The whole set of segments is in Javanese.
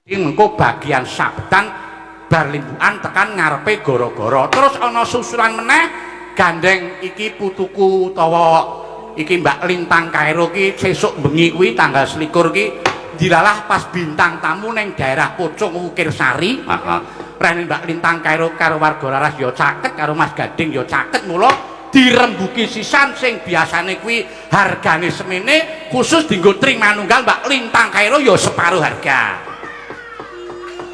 Engko bagian sabetan bar limbukan tekan ngarepe gara-gara. Terus ana susulan meneh gandeng iki putuku utawa iki Mbak Lintang Kairo ki sesuk bengi kuwi tanggal 21 ki dilalah pas bintang tamu ning daerah Pucung Ukir Sari. Heeh. Rene Mbak Lintang Kairo karo warga laras ya caket karo Mas Gading ya caket mula dirembuki sisan sing biasane kuwi hargane semene khusus dienggo tring manunggal Mbak Lintang Kairo ya separuh harga.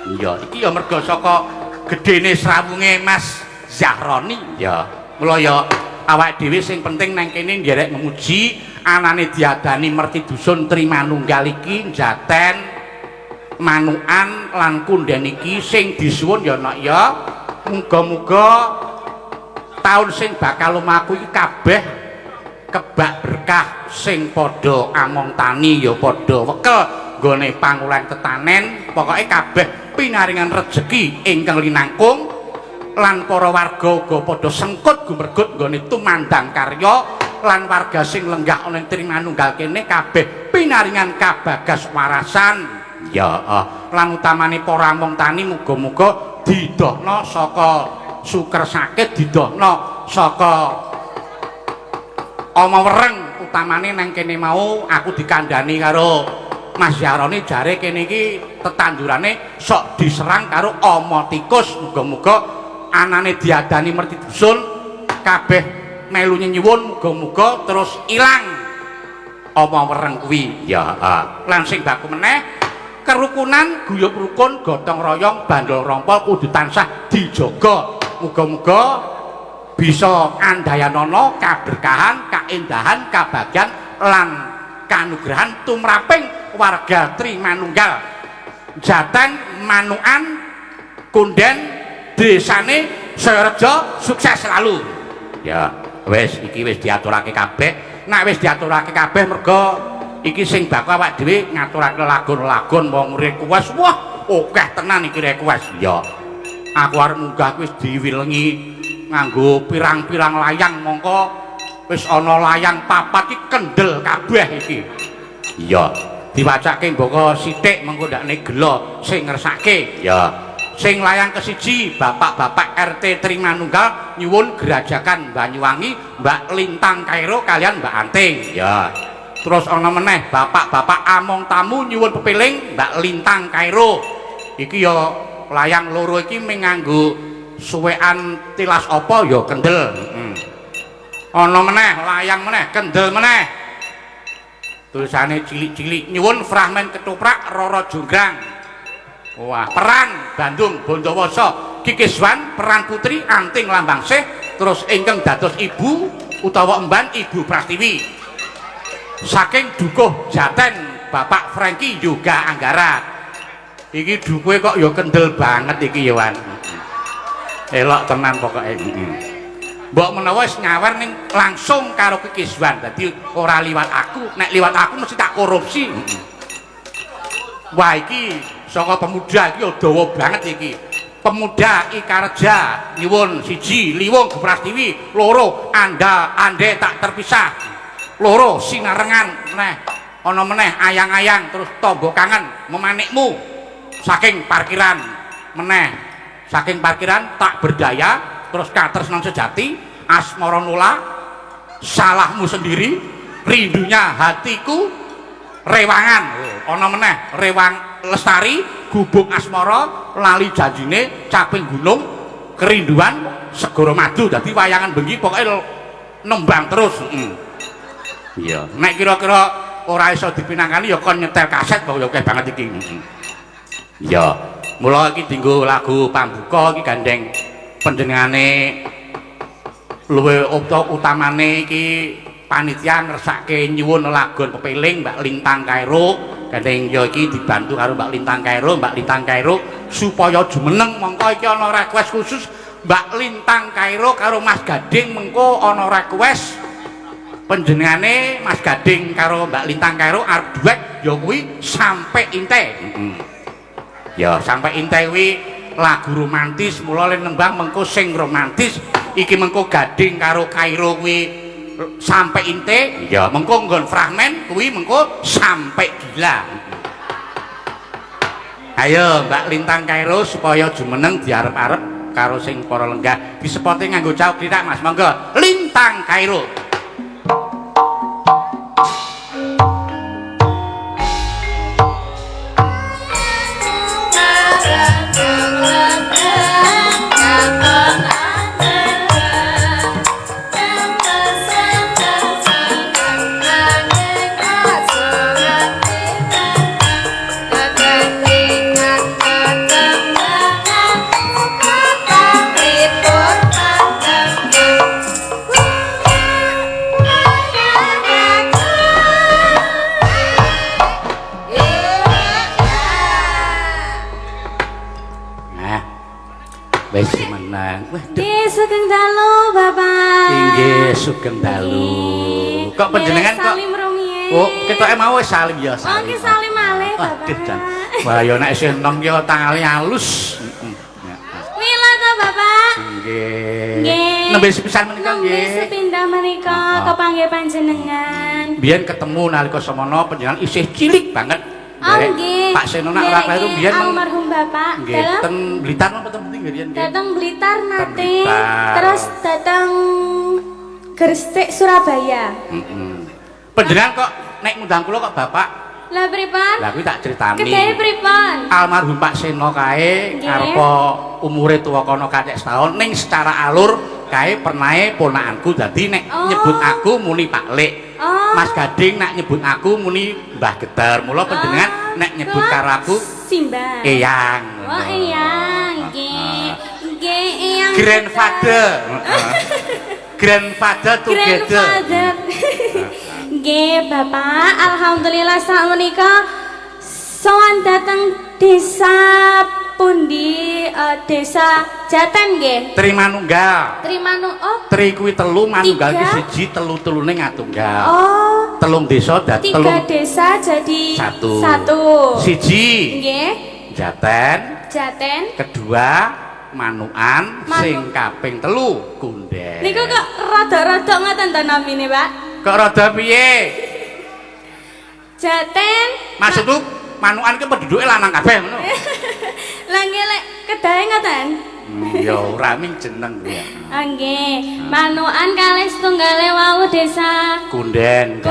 Iya, iki ya mergo saka gedene srawunge Mas Zahroni ya. Mula ya awake dhewe sing penting nang kene nderek memuji anane diadani merti dusun Trimanunggal iki njaten manukan lan kunden iki sing disuwun ya nak ya. Muga-muga taun sing bakal lumaku iki kabeh kebak berkah sing padha among tani ya padha wekel nggone pangulan tetanen pokoke kabeh pinaringan rejeki ingkang linangkung lan para warga uga padha sengkut gumergut nggone tumandang karya lan warga sing lenggah ana ing Trimanunggal kene kabeh pinaringan kabagas warasan ya lan utamane para among tani muga-muga didohna saka suker sakit didohna saka ama wereng utamane nang kene mau aku dikandhani karo Mas Yaroni jare kene iki tetandurane sok diserang karo ama tikus muga-muga anane diadani merti dusun kabeh melu nyuwun muga-muga terus ilang ama wereng kuwi ya lan sing baku meneh kerukunan guyub rukun gotong royong bandol rompol kudu tansah dijaga muga-muga bisa andayanana kaberkahan kaendahan kabagyan lan kanugrahan tumraping warga Trimanunggal Jateng manukan kunden desane Sayareja sukses selalu ya wis iki wis diaturake kabeh nek wis diaturake kabeh mergo iki sing bakal awak dhewe ngaturake lagon-lagon wong request wah akeh tenan iki request ya aku arep munggah wis diwilengi nganggo pirang-pirang layang mongko wis ana layang papat iki kendel kabeh iki iya diwacake mboko sithik mengko ndakne gelo sing ngersake ya sing layang kesiji bapak-bapak RT Trimanunggal nyuwun gerajakan Banyuwangi Mbak Lintang Kairo kalian Mbak Anting ya terus ana meneh bapak-bapak among tamu nyuwun pepiling Mbak Lintang Kairo iki ya layang loro iki menganggo suwekan tilas apa ya kendel ana meneh layang meneh kendel meneh tulisane cilik-cilik nyuwun fragmen ketoprak Roro Jonggrang wah peran Bandung Bondowoso Kikiswan peran Putri Anting Lambangsih terus ingkang dados ibu utawa emban Ibu Prastiwi saking Dukuh Jaten Bapak Franky Yoga Anggara iki dukuhe kok ya kendel banget iki ya Wan elok tenan pokoke mbok menawa wis nyawer ning langsung karo Kikiswan dadi ora liwat aku nek liwat aku mesti tak korupsi wah iki saka pemuda iki dawa banget iki pemuda Ikareja nyuwun siji Liwung Prastiwi loro ande tak terpisah loro Sinarengan meneh ana meneh ayang-ayang terus tangga kangen memanikmu saking parkiran meneh saking parkiran tak berdaya terus katresnan sejati asmara nula salahmu sendiri rindunya hatiku rewangan ana meneh rewang lestari gubuk asmara lali janjine caping gunung kerinduan segara madu dadi wayangan bengi pokoke nembang terus iya nek kira-kira ora iso dipinangkani ya kon nyetel kaset kok ya akeh banget iki iya mula iki dienggo lagu pambuka iki gandeng panjenengane luwih utamane iki panitia ngersake nyuwun lagon pepiling Mbak Lintang Kairo gandeng ya iki dibantu karo Mbak Lintang Kairo supaya jumeneng mongko iki ana request khusus Mbak Lintang Kairo karo Mas Gading mengko ana request panjenengane Mas Gading karo Mbak Lintang Kairo arep duet ya kuwi sampai inte ya sampai inte kuwi lagu romantis mula len nembang mengko sing romantis iki mengko Gading karo Kairo kuwi sampai inte ya mengko nggon fragmen kuwi mengko sampai gila Ayo Mbak Lintang Kairo supaya jumeneng diarep-arep karo sing para lenggah disepote nganggo cauk kritak Mas. Monggo Lintang Kairo. Wis menang. Nggih, sugeng dalu, Bapak. Inggih, sugeng dalu. Kok panjenengan kok salim rumiyin. Oh, ketoke mau wis salim ya, salim. Oh, nggih salim malih, Bapak. Aduh, Jan. Wah, ya nek isih enom ya tangale alus. Mila to, Bapak? Nggih. Nggih. Nembe sepisan menika nggih. Nembe sepindah menika kepanggih panjenengan. Biyen ketemu nalika semana panjenengan isih cilik banget. Oh, nggih. Pak Seno nak ora kleru biyen almarhum Bapak. Nggih, ten Blitar napa ten Pundi nggih? Datang Blitar nate. Blitar. Terus datang Gresik Surabaya. Panjenengan kok nek ngundang kula kok Bapak? Lah pripun? Lah kuwi tak critani. Kedahe pripun? Almarhum Pak Seno kae arepa umure tuwa kono kathek setahun ning secara alur kae pernahe ponakanku dadi nek nyebut aku muni Pak Lek. Mas Gading nak nyebut aku muni Mbah Gedar. Mula panjenengan nek nyebut karo aku Simbah. Eyang. Oh, Eyang. Nggih. Nggih, Eyang. Grandfather. Grandfather together. Grandfather. Nggih, Bapak. Alhamdulillah sakmenika sowan dateng desa pundi desa Jaten nggih. Trimanunggal. Tri kuwi telu, manunggal iki siji, telu-telune ngatunggal. Oh. Telung desa dadi Tiga desa jadi satu. Siji. Nggih. Jaten. Kedua Manukan, sing kaping telu Kunden. Niku kok rada-rada ngoten to namine, Pak? Kok rada piye? Jaten. Maksudku Manukan ki penduduke lanang kabeh ngono. Lah nggih lek kedahe ngoten. Ya ora ming jeneng kuwi. Nggih, Manukan kalih setunggale wau desa Kunden.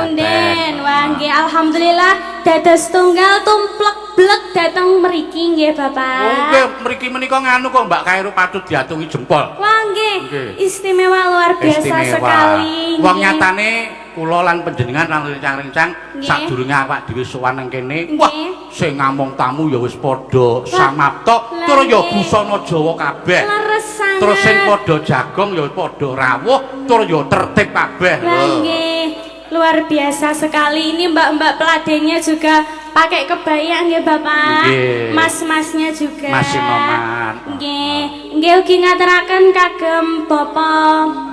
Wah nggih alhamdulillah dados tunggal tumplek-blek dateng mriki nggih Bapak. Oh nggih mriki menika nganu kok Mbak Kairo patut diatungi jempol. Wah nggih istimewa luar biasa sekali. Wong nyatane kula lan panjenengan lan rencang-rencang sadurunge awak dhewe sowan nang kene. Wah, sing ngamong tamu ya wis padha samapta, tur ya busana Jawa kabeh. Terus sing padha jagong ya padha rawuh, tur ya tertib kabeh. Lah nggih, luar biasa sekali. Ini mbak-mbak peladennya juga pakai kebaya nggih Bapak. Mas-masnya juga. Mas Sinoman. Nggih ugi ngaturaken kagem Bapak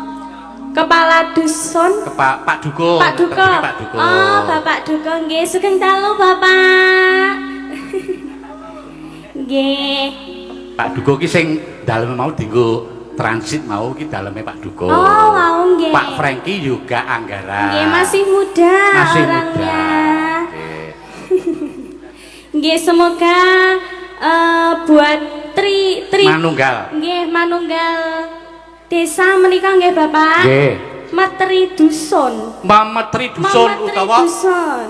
Kepala Dusun Pak Duko. Oh, Bapak Duko nggih sugeng dalu Bapak. Nggih. Pak Duko ki sing dalem mau dienggo transit mau ki daleme Pak Duko. Oh, mau nggih. Pak Franky juga Anggara. Nggih, masih muda orangnya. Nggih, semoga buat Tri Manunggal. Nggih, Manunggal desa menika nggih Bapak. Nggih. Metri Dusun. Metri Dusun utawa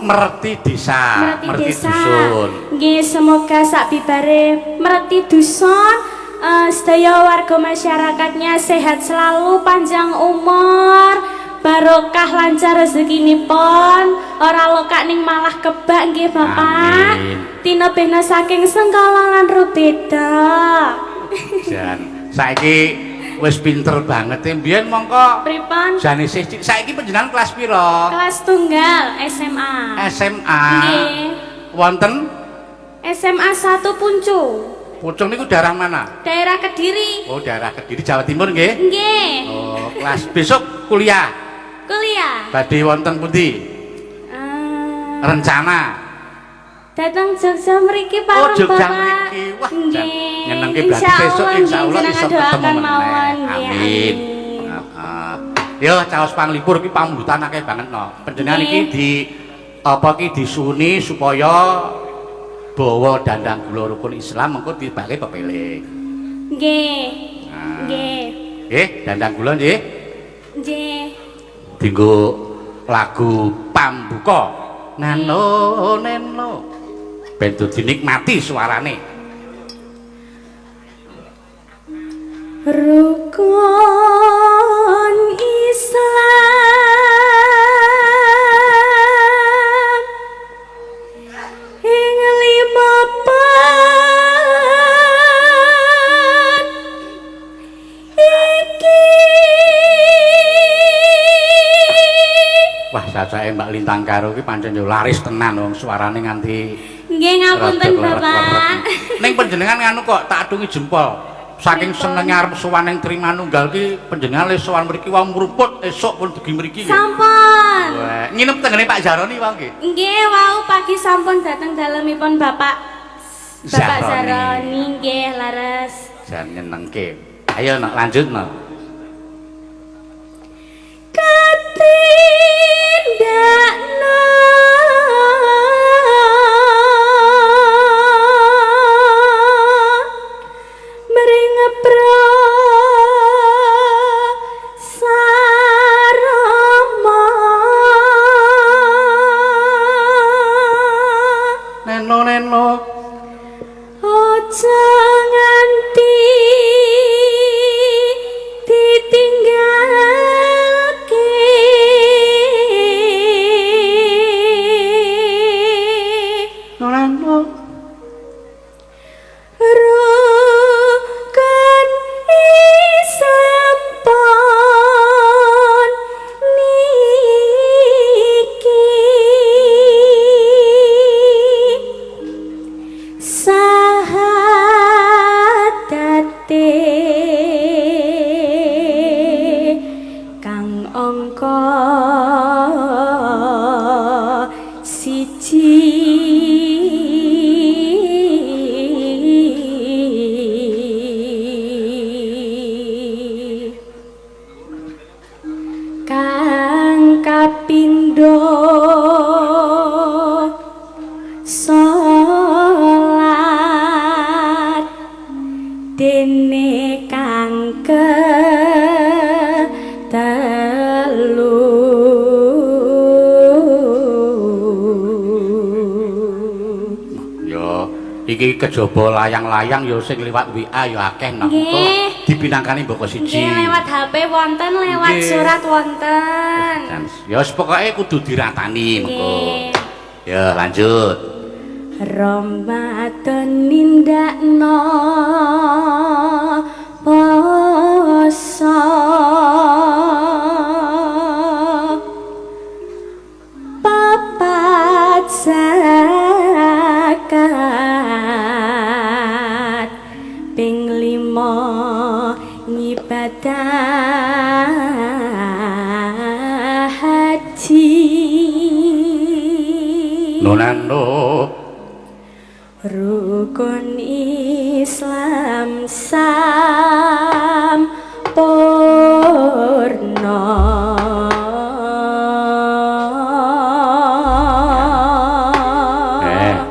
Merti Desa. Merti Dusun. Nggih, semoga sak bibare Merti Dusun sedaya warga masyarakatnya sehat selalu, panjang umur, barokah lancar rezekinipun, ora lokak ning malah kebak nggih Bapak. Tina bena saking Sengkala lan Rubeda. Jan, saiki wis pinter banget e. Mbiyen mongko pripun? Jane siji. Saiki panjenengan kelas pira? Kelas tunggal SMA. Nggih. Wonten SMA 1 Puncu. Pucung niku daerah mana? Daerah Kediri. Oh, daerah Kediri Jawa Timur nggih? Nggih. Oh, kelas besok kuliah. Badhe wonten pundi? Rencana datang Jogja mriki Pak. Oh, Jogja mriki. Wah, nyenengke berarti besok insyaallah iso ketemu meneh. Amin. Yo, caos panglipur ki pambutan akeh banget no. Panjenengan iki di apa ki disuni supaya bawa dandang gula rukun Islam mengko tibake pepeling. Nggih. Nah. Nggih. Nggih, dandang gula nggih. Nggih. Dinggo lagu pambuka. Nano neno. Ben dinikmati suarane. Rukun Islam ing lima pan iki. Wah, sacake Mbak Lintang Karo iki pancen yo laris tenan wong suarane nganti. Nggih ngapunten Bapak. Ning panjenengan nganu kok tak adungi jempol. Saking senenge arep sowan ning Trimanunggal ki panjenengan le sowan mriki wau mruput esuk pun dugi mriki nggih. Sampun. Wah, nginep tengene Pak Jaroni wau nggih. Nggih, wau pagi sampun dateng dalemipun Bapak Jaroni nggih laras. Jan nyenengke. Ayo nak lanjut no. Katindakno mring prasarama Neno aja nganti ditinggalke. Neno Rukun Islam pon niki sahadate kang angka siji kang kapindo salat dene kang ketelu. yo iki kejaba layang-layang yo sing liwat WA yo akeh nang Nggih. dipinangkani mboko siji. Nggih, lewat HP wonten, lewat Nggih. surat wonten. Dan ya wis pokoke kudu diratani mengko. Nggih. Ya lanjut. Ramadan nindakno poso papat zakat ping 5 ngibadah haji. Nonano Rukun Islam sampurna.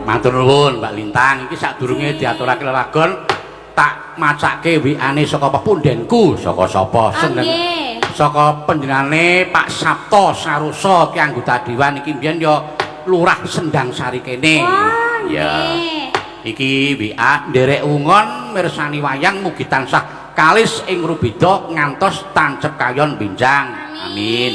Matur nuwun Mbak Lintang, iki sadurunge diaturake lelagon tak macake WA-ne saka pepundenku, saka sapa? Nggih. Saka panjenengane Pak Sabto Sarosa ki anggota dewan iki mbiyen ya Lurah Sendang Sari kene. Wah, Ya. nggih. Iki WA nderek ungon mirsani wayang mugi tansah kalis ing rubeda ngantos tancep kayon benjang. Amin.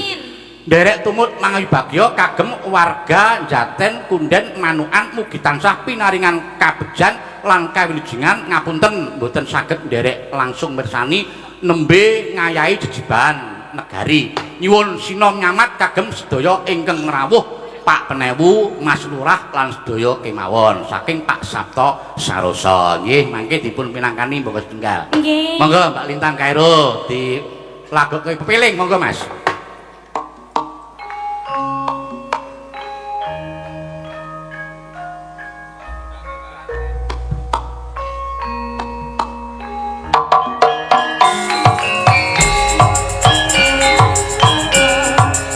Nderek tumut mangawi bagya kagem warga Jaten Kunden Manukan mugi tansah pinaringan kabejan lan kawilujengan. Ngapunten mboten saged nderek langsung mirsani nembe ngayahi jejiban negari. Nyuwun sinom nyamat kagem sedaya ingkang rawuh Pak Penewu, Mas Lurah lan sedaya kemawon saking Pak Sabto Sarosa. Nggih, mangke dipun pinangkani mboko setunggal. Nggih. Monggo Mbak Lintang Kairo di lagoke pepiling monggo Mas.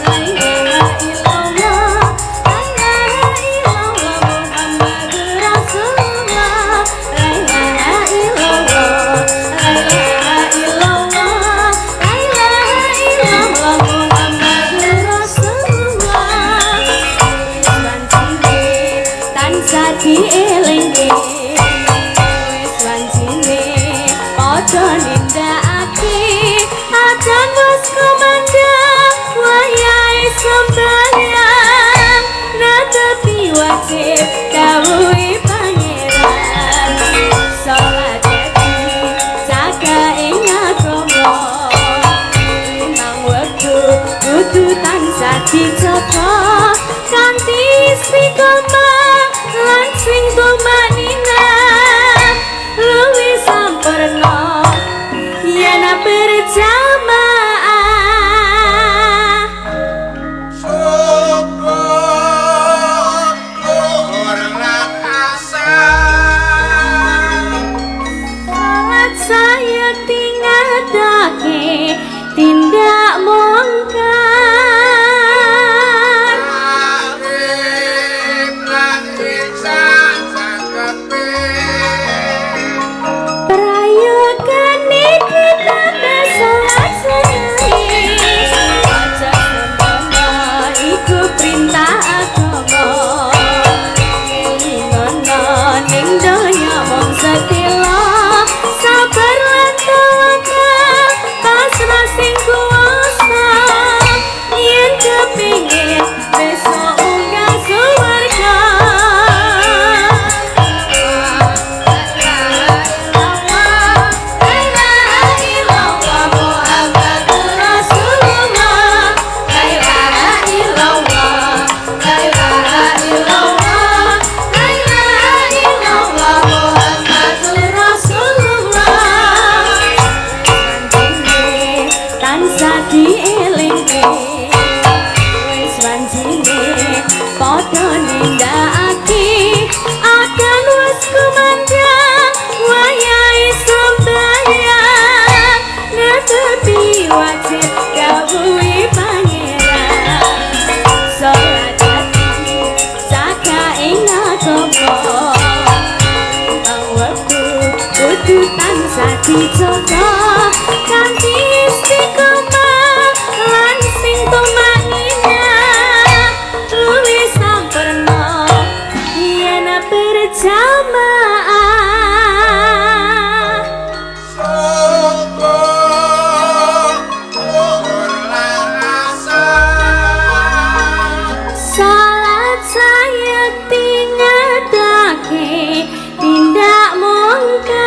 La ilaha illallah Muhammadur Rasul padha nindakake adan wis kumandhang wayahe sembahyang netepi wajib dawuhe pangeran salat dadi jaga ing agama nang wektu kudu tansah dijaga kanthi istiqomah lan sing tumanina luwih sampurna yen berjamaah syukur lan asal salat saya tingadake tindak mungkar prayogane kita salat sunai aja sembana iku perintah agama ngelingono ning donya mung setila sabar lan tawakal pasrah sing kuwasa yen kepingin besok unggah suwarga tansah dielingi wis wanjine padha nindakake akan wis kumandhang wayahe sembahyang netepi wajib dawuhe pangeran salat dadi jaga ing agama nang wektu kudu tansah dijaga kanthi istiqomah lan sing tumanina luwih sampurna yen berjamaah salat saya tingadake tindak mungkar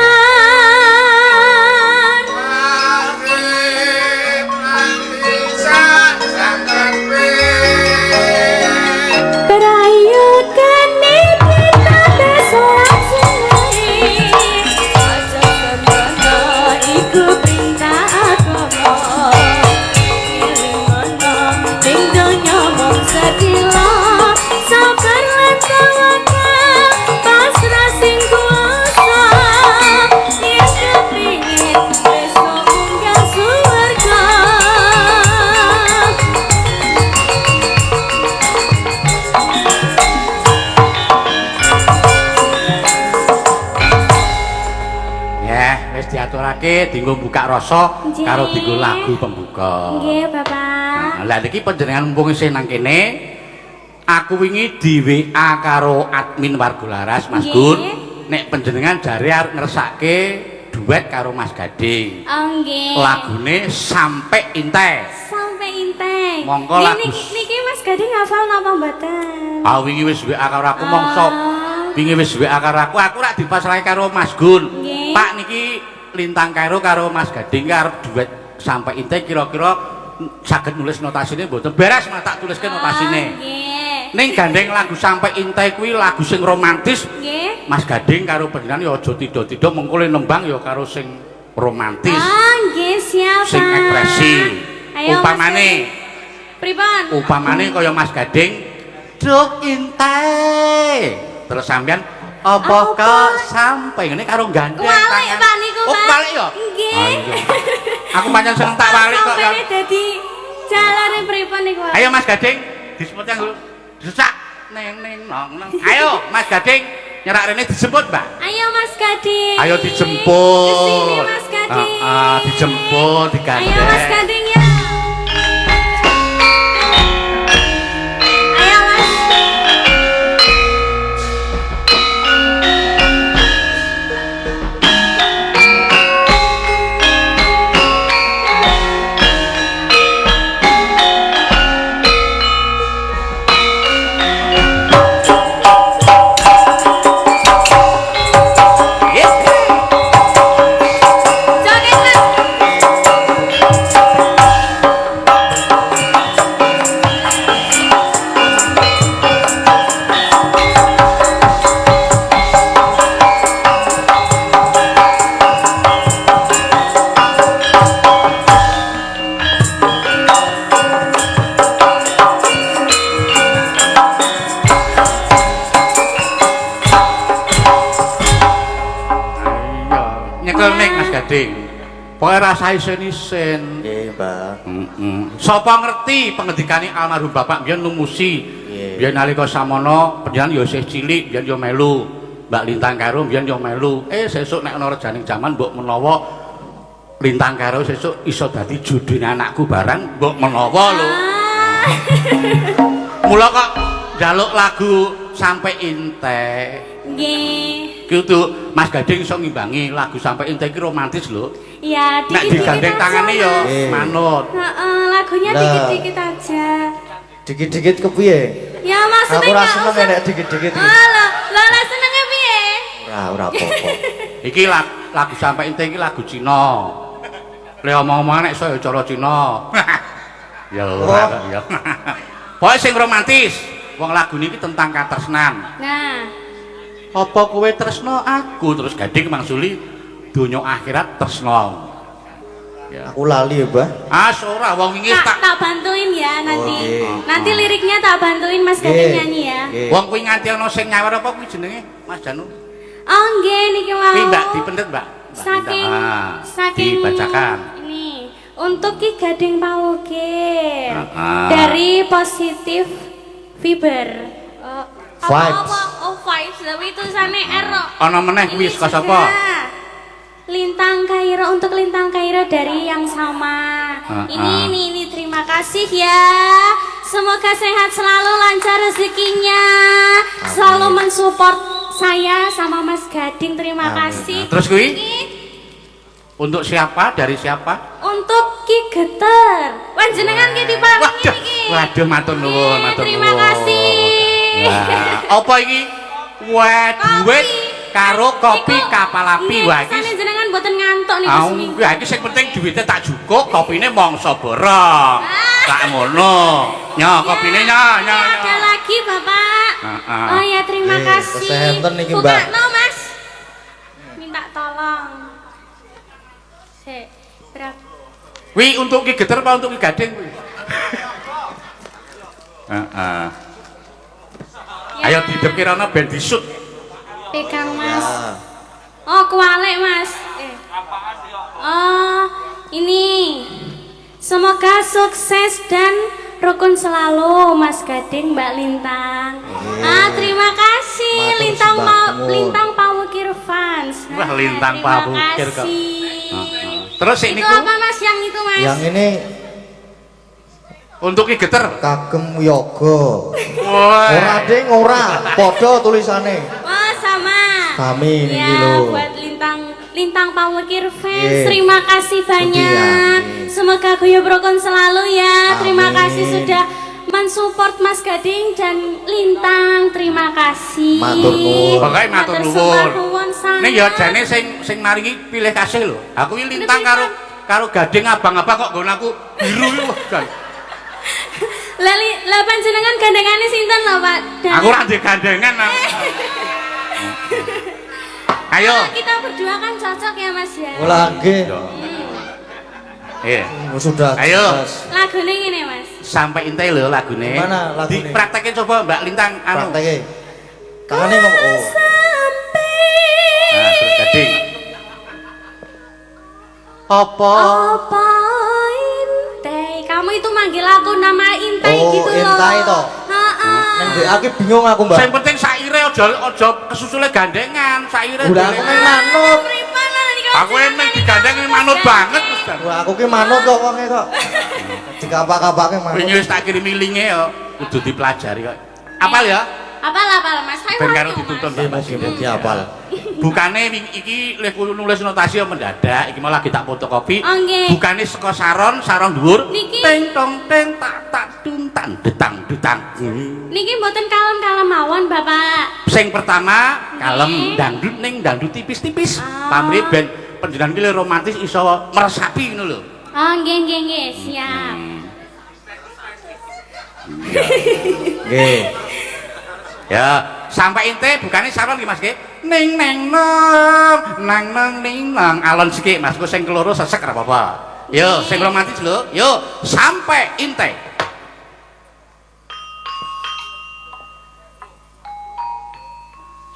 prayogane kita salat sunai aja sembana iku perintah agama ngelingono ning donya mung setila sabar lan tawakal pasrah sing kuwasa yen kepingin besok munggah suwarga ya wis diaturake dienggo buka rasa Nggih. karo dienggo lagu pembuka nggih Bapak lah niki panjenengan mumpung isih nang kene aku wingi di WA karo admin Wargolaras Mas Nggih. Gun nek panjenengan jare arep ngersake duet karo Mas Gading nggih lagune Sampai Intai sampai inteng Monggo lagu- niki Mas Gading hafal napa mboten wingi wis WA karo aku mongso Ah. wingi wis WA karo aku rak dipasrahe karo Mas Gun Nggih. Pak niki lintang karo Mas Gading arep duet Sampai Intai kira-kira saged nulis notasine mboten beres mah tak tuliske notasine nggih ning gandeng lagu Sampai Intai kuwi lagu sing romantis nggih Mas Gading karo panjenengan ya aja tido-tido mengko le nembang ya karo sing romantis nggih siap sing Pak. ekspresi Ayo, Mas upamane Gading. pripun upamane kaya Mas Gading Duh Intai terus sampean apa kok sampai ngene karo gandeng Walik, tangan. Pak, niku, Oh, Pak. balik ya? Nggih. Ah, iya. Aku pancen seneng tak balik kok ya. Sampene dadi jalane pripun niku Pak? Ayo Mas Gading, disebut yang desak neng nong nong. Ayo Mas Gading, nyerak rene dijemput, Mbak. Ayo Mas Gading. Ayo dijemput. Kesini Mas Gading. Dijemput, digandeng. Ayo Mas Gading ya. Ayo Mas. nyekel mic Mas Gading. Pokoke rasa isin-isin. Nggih, Mbak. Sapa ngerti pengendikane almarhum Bapak biyen numusi. Biyen nalika samono panjenengan ya isih cilik, biyen ya melu. Mbak Lintang karo biyen ya melu. Sesuk nek ana rejaning jaman mbok menawa Lintang karo sesuk iso dadi judine anakku barang mbok menawa lho. Mula kok njaluk lagu Sampai Intek. Nggih. Kudu Mas Gading iso ngimbangi lagu Sampai Intek iki romantis lho. Ya, Nek dikit-dikit digandeng aja, tangane ya Mas. manut. Heeh, lagunya Lah. dikit-dikit aja. Dikit-dikit kepiye? Ya maksudnya Aku ora nggak seneng usah- nek dikit-dikit. Lah senengnya piye? Ora apa-apa. Iki lagu Sampai Intek iki lagu Cina. Le omong-omongan nek iso ya cara Cina. Ya ora kok ya. Pokoke sing romantis. Wong lagu niki tentang katresnan. Nah, Apa kowe tresno aku terus Gading mangsuli donya akhirat tresno. Ya. Aku lali ya, Mbah. Ora wong wingi tak bantuin ya nanti. Oke. Nanti liriknya tak bantuin Mas Gading nyanyi ya. Nggih. wong kuwi nganti ana sing nyawar apa kuwi jenenge Mas Janu. Oh nggih niki mau. Kuwi Mbak dipendet, Mbak. Saking saking dibacakan. Ini untuk Ki Gading Pawukir Ah. dari Positif Fiber. Vibes. Oh vibes, tapi tulisannya R. Ana meneh kuwi Ini saka sudah. sapa? Lintang Kairo untuk Lintang Kairo dari yang sama. Ini terima kasih ya. Semoga sehat selalu, lancar rezekinya. Selalu mensupport saya sama Mas Gading. Terima Amin. kasih. Nah, terus kuwi? Ini Untuk siapa? Dari siapa? untuk Ki Geter. Panjenengan ki diparingi Waduh, iki. waduh matur nuwun, matur nuwun. Terima kasih. Nah, apa iki? Wah, duit karo kopi kapal api. Wah, iki Sane jenengan mboten ngantuk nih Au, seminggu. ya iki sing penting duwite tak jukuk, kopine mongso borong. Tak ngono. Nya, kopine nya. Ada lagi Bapak. Heeh. Oh ya terima Nggih, kasih. kesehatan niki, Mbak. Bukakno, Mas. Minta tolong. Sik, berapa? Wi untuk Ki Geter apa untuk Ki Gading kuwi? Heeh. Ya, Ayo didekirana ben disut. pegang Mas. Ya. Oh, kualik Mas. Oh, ini. Semoga sukses dan rukun selalu Mas Gading, Mbak Lintang. Terima kasih Matur Lintang sembah nuwun. Lintang Pawukir fans. Wah, Lintang Pawukir kok. Terima kasih. Terus ini Itu apa Mas yang itu Mas? Yang ini untuk Ki Geter. Kagem Yoga. Wah. Ora ding ora, padha tulisane. Oh sama. Kami niki Ya, lho. buat Lintang Pawukir fans, Iya. terima kasih banyak. Iya. Semoga guyub rukun selalu ya. Terima Amin. kasih sudah mensupport Mas Gading dan Lintang. Terima kasih. Matur nuwun. Pokoke matur sembah nuwun. nuwun sangat. Ning ya jane sing maringi pilih kasih lho. Aku iki Lintang karo Gading abang-abang kok nggon aku biru iki wah, guys. Lah panjenengan gandengane sinten lho, Pak? Aku ora ndek gandengan. Ayo. Kita berdua kan cocok ya, Mas ya. Ora nggih. Iya. Sudah. Ayo. jelas. Lagune ngene, Mas. Sampai intai lho lagune. Gimana lagune? Dipraktekin coba Mbak Lintang anu. Prakteke. Tangane ngomong. Oh. Nah, terus Gading. Apa? Apa Intai? Kamu itu manggil aku nama Intai Oh, gitu loh. Intai toh? Heeh. Nang WA ki bingung aku, Mbak. Sing penting saire aja kesusule gandengan, saire. Udah aku main manut. Aku emang digandeng ini manut banget Mas. Wah, aku ki manut kok wonge kok. Dikapak-kapake manut. Wingi wis tak kirimi linge ya, kudu dipelajari kok. Apal ya? Apal Mas. Saya Ben karo waduh, dituntun Mas. Mbak. Mugi-mugi apal. Bukane iki lek nulis notasi ya mendadak, iki malah kita fotokopi. Oh, nggih. Bukane saka saron dhuwur. Niki. Teng tong teng tak tak dun tan detang detang. Niki mboten kalem-kalem mawon, Bapak. Sing pertama Nggih. kalem dangdut ning dangdut tipis-tipis. Oh. Pamrih ben panjenengan ki romantis iso meresapi ngono lho. Oh, nggih, siap. Nggih. Ya, sampai ente bukane saron iki Mas nggih. Ning neng nang nang nang ning nang alon sithik Mas, ku sing keloro sesek ora apa-apa. Yo, sing romantis lho. Yo, sampai ente.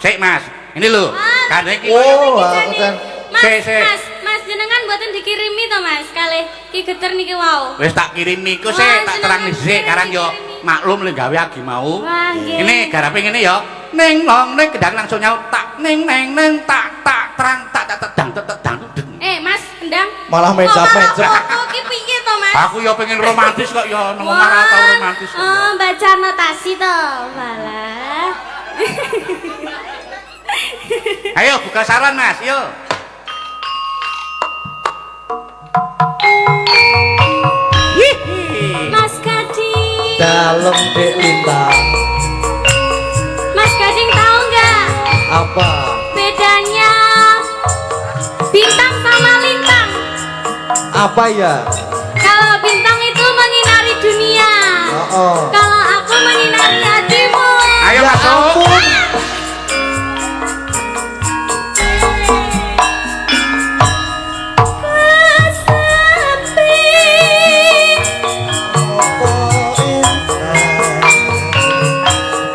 Cek Mas, ini lho. Kadang iki Oh, aku kan Mas jenengan mboten dikirimi to Mas kalih Ki Geter niki wau. Wis tak kirimi iku sik tak terang dhisik karang yo maklum le gawe agi mau. Wah, nggih. Ini garape ngene ya. Ning nong ning kendang langsung nyaut tak ning neng neng tak tak terang tak tak dang dang. Mas, kendang. Malah mencap-mencap. Kok ki piye to Mas? Aku ya pengen romantis kok ya nang omah tau romantis. Oh, baca notasi to. Walah. Ayo buka saran Mas, yuk. Mas Gading. Dalem Dek Lintang. Mas Gading tahu nggak Apa? bedanya bintang sama lintang? Apa ya? Kalau bintang itu menyinari dunia. Oh. Kalau aku menyinari hatimu. Ayo Ya masuk. ampun.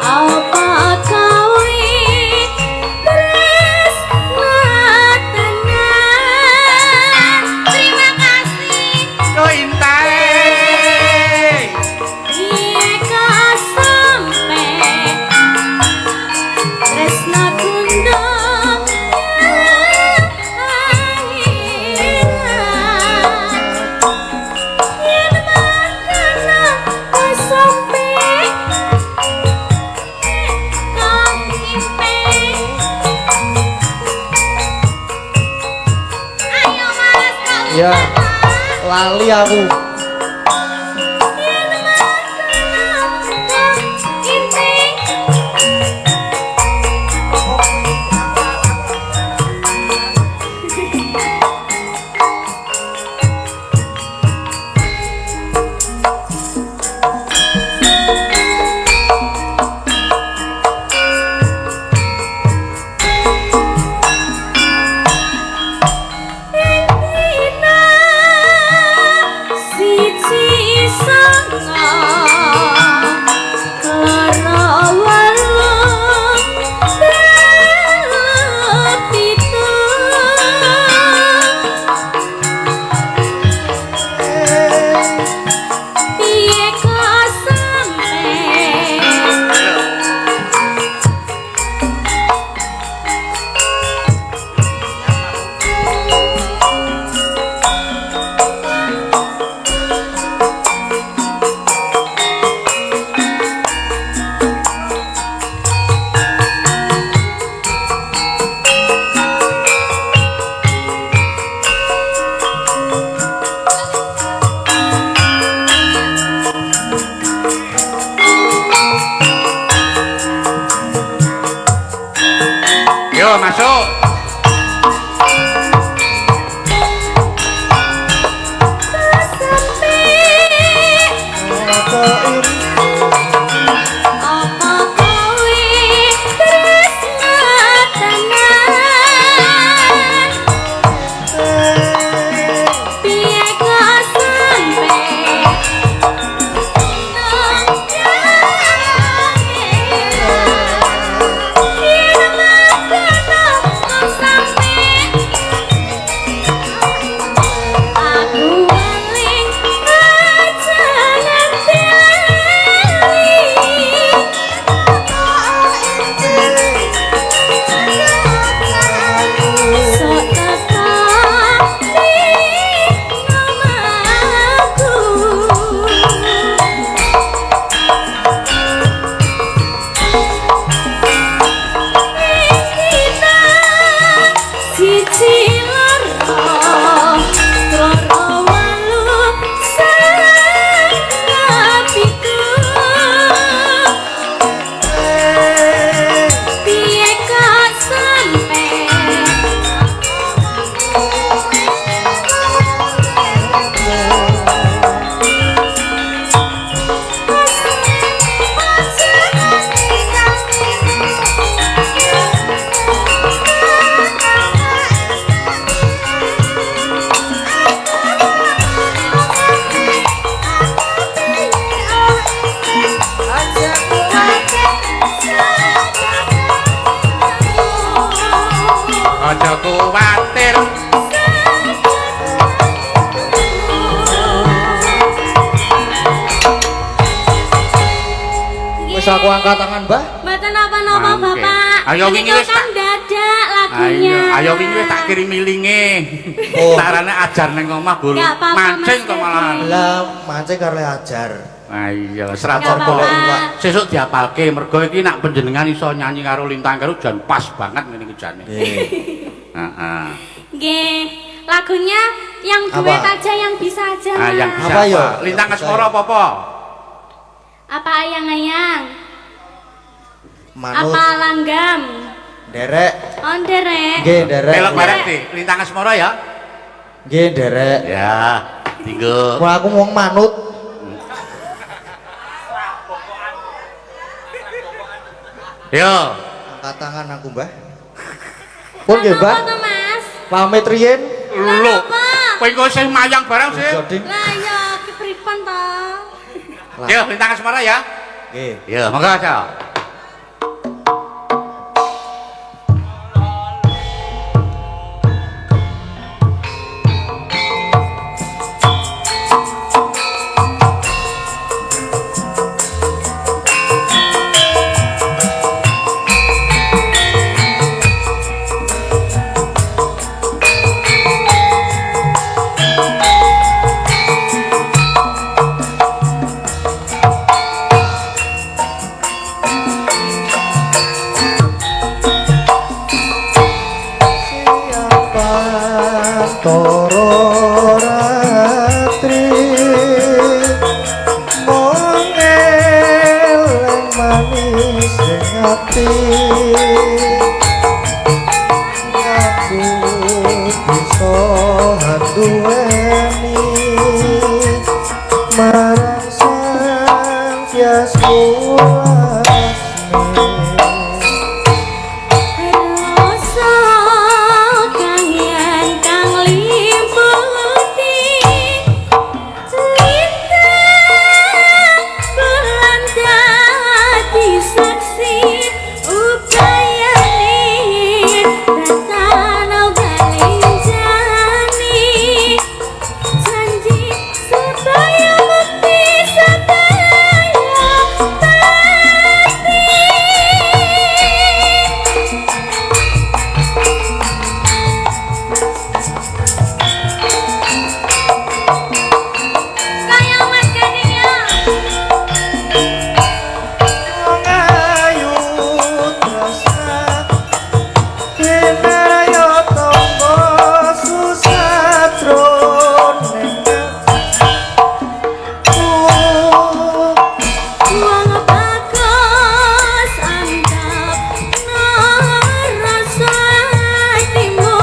Apa kau terima kasih. Yo intai. Ika sampai tresna kundang yen makana sampai kau impe. Ayo mas kau Ya. Lali aku. Yo masuk. bisa aku angkat tangan, Mbah? Mboten napa-napa, Mangke. Bapak. Ayo wingi Menika wis kan tak- dadak lagunya. Ayo wingi wis tak kirimi linge. Oh. Tarane ajar ning omah guru. Nggak apa-apa, Mancing Mas kok malahan. Kevin. Lah, mancing karo ajar. Iya, serat Nggak apa. apa-apa. Sesuk diapalke mergo iki nak panjenengan iso nyanyi karo Lintang karo jan pas banget ngene iki jane. Nggih. Heeh. Nggih. Lagunya yang Apa? duet aja yang bisa aja. Ah, yang Mas. bisa Apa, apa? yo? Lintang Yang bisa, Asmara yo. apa-apa? Apa ayang-ayang? Manut Apa langgam? derek. On derek. Nggih, derek. Melok bareng di Lintang Asmara ya. Nggih, derek. Ya, tinggo. Wah, aku wong manut. Yo. Angkat tangan aku, Mbah. Pun nggih, Mbah. Apa, Mas? Pamit riyen. Lho. Apa? Kowe engko sing mayang bareng sih. Joding. Lah ya kepripun to? Lah. Yo, Lintang Asmara ya. Nggih. Yo, monggo aja. Siapa toro ratri mongeleng manis ing ati aku bisa handuweni marang sang Hyasmu Rasa kangen kang liputi lintang bulan dadi saksi upayane datang balinjani janji supaya bukti sedaya pasti. Kaya Mas Gading ya. Ngayu trasa kinaryo tombo susatron Wong bagus anggap narasa atimu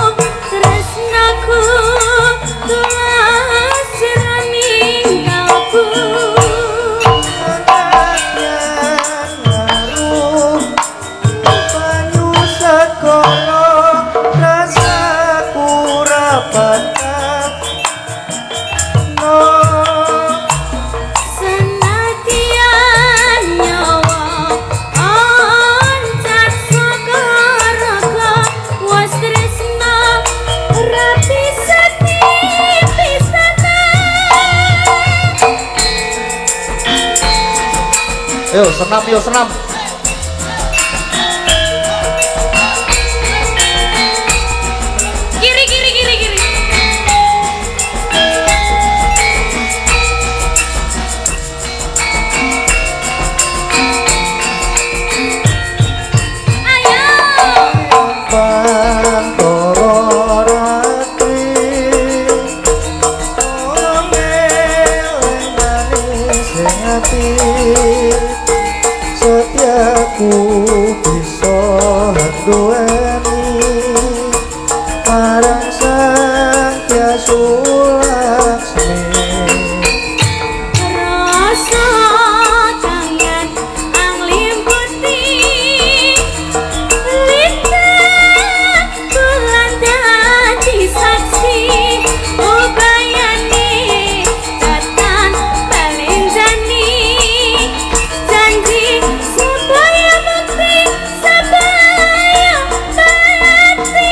tresnaku tulas ninggalku. banyu segara rasaku rapatak no Senadyan nyawa oncat saka raga was tresna rapi sepi-sepi. yo senam yo senam Kiri kiri kiri kiri. Ayo. pantoro ratri mongeleng manis ing ati setiaku bisa handuweni marang sang Hyasmu Laksmi. Rasa kangen ang limputi lintang bulan dadi saksi ubayane datang balinjani janji supaya bukti supaya pasti.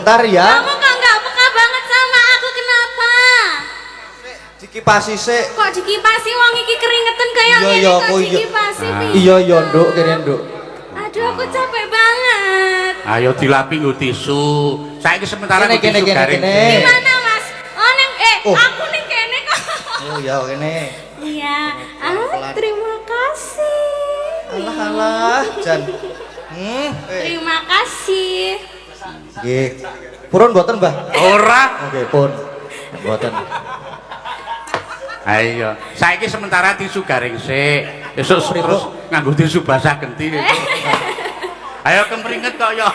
sebentar ya. Kamu kok nggak peka banget sama aku, kenapa? Dikipasi sik. Kok dikipasi, wong iki keringetan kayak Iya, gini iya, kok aku iya. dikipasi piye? Iya, Nduk, kene Nduk. Aduh, aku capek banget. Ayo dilapi nggo tisu. Saiki sementara nggo Kene, tisu kene, garing. kene. Gimana, Mas? Oh, Oh. aku ning kene kok. Oh ya kene. Iya. Pelan-pelan. Terima kasih. Alah, Jan. Terima kasih. Nggih. Purun mboten, Mbah? Ora. Oke, pun. Mboten. Ayo, saiki sementara tisu garing sik. Besok terus nganggo tisu basah genti. Ayo kemringet kok yo.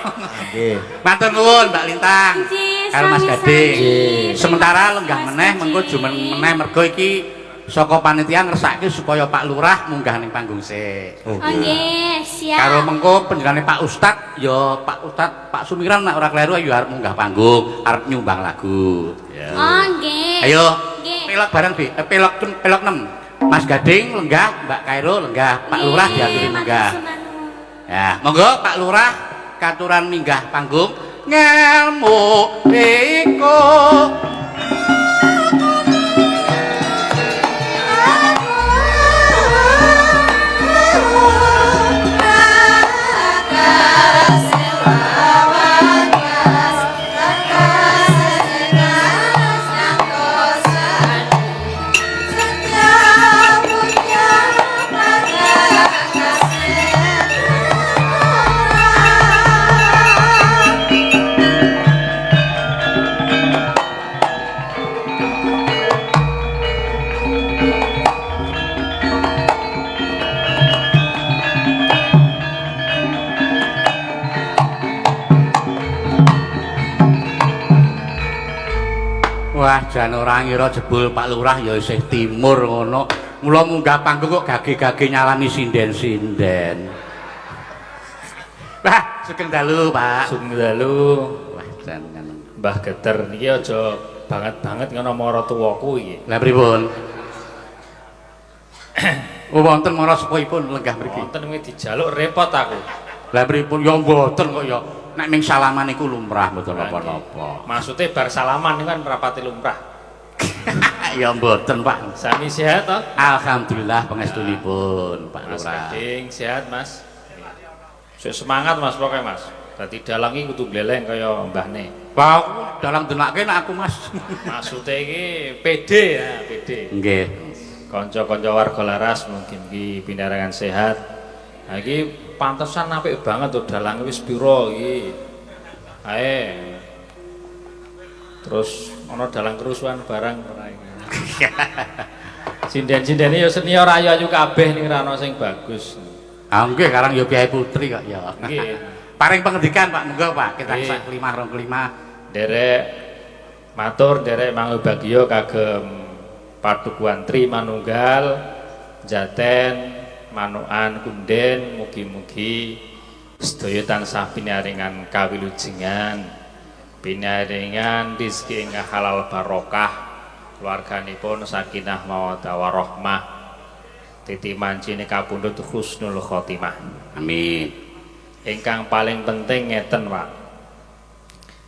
Nggih. Matur nuwun Mbak Lintang. Nggih, Karo Mas sami-sami. Gading. Nggih. Sementara lenggah Mas meneh Gading. mengko jumen meneh mergo iki saka panitia ngersake supaya Pak Lurah munggah ning panggung sik. Oh, nggih, siap. Karo mengko penjenengane Pak Ustad ya Pak Ustad Pak Sumiran nek ora kleru ya arep munggah panggung, arep nyumbang lagu. Ya. Oh, nggih. Ayo. Nggih. Pelok bareng Bi. Pelok 6. Mas Gading lenggah, Mbak Kairo lenggah, Pak Lurah diaturi munggah. Ya, monggo Pak Lurah katuran minggah panggung ngelmu iku. Wah, jan ora ngira jebul Pak Lurah ya isih timur ngono. Mula munggah panggung kok gage-gage nyalami sinden-sinden. Wah, sugeng dalu, Pak. Sugeng dalu. Wah, jan ngono. Mbah Geter niki aja banget-banget ngono mara tuwaku iki. Lah pripun? Oh, wonten mara sepuhipun lenggah mriki. Wonten kuwi dijaluk repot aku. Lah pripun ya mboten kok ya. Nek ming salaman iku lumrah mboten apa-apa. Maksudnya bar salaman niku kan rapati lumrah. Ya mboten, Pak. Sami sehat toh? Alhamdulillah pangestunipun, Pak Mas Lurah. Gading sehat, Mas. Sik semangat Mas pokoke Mas. Dadi dalang iki kudu gleleng kaya mbahne. Wah, aku dalang denake nek aku, Mas. Maksudnya iki pede ya, pede. Nggih. Kanca-kanca warga laras mungkin iki pinarengan sehat. Nah iki pantesan apik banget tuh dalang wis pira iki. Ae. Terus ana dalang kerusuhan barang ora iki. Sinden-sindene ya senior ayu-ayu kabeh ning ra ana sing bagus. Ah nggih karang ya Piai Putri kok ya. Nggih. Paring pengendikan Pak monggo Pak kita Nggih. sak kelimah rong kelimah. Derek matur derek mangga bagya kagem padukuan Tri Manunggal Jaten Manukan Kunden mugi-mugi sedaya tansah pinaringan kawilujengan pinaringan rezeki ingkang halal barokah keluarganipun sakinah mawaddah warahmah titi mancine kapundhut husnul khotimah. Amin. Ingkang paling penting ngeten Pak,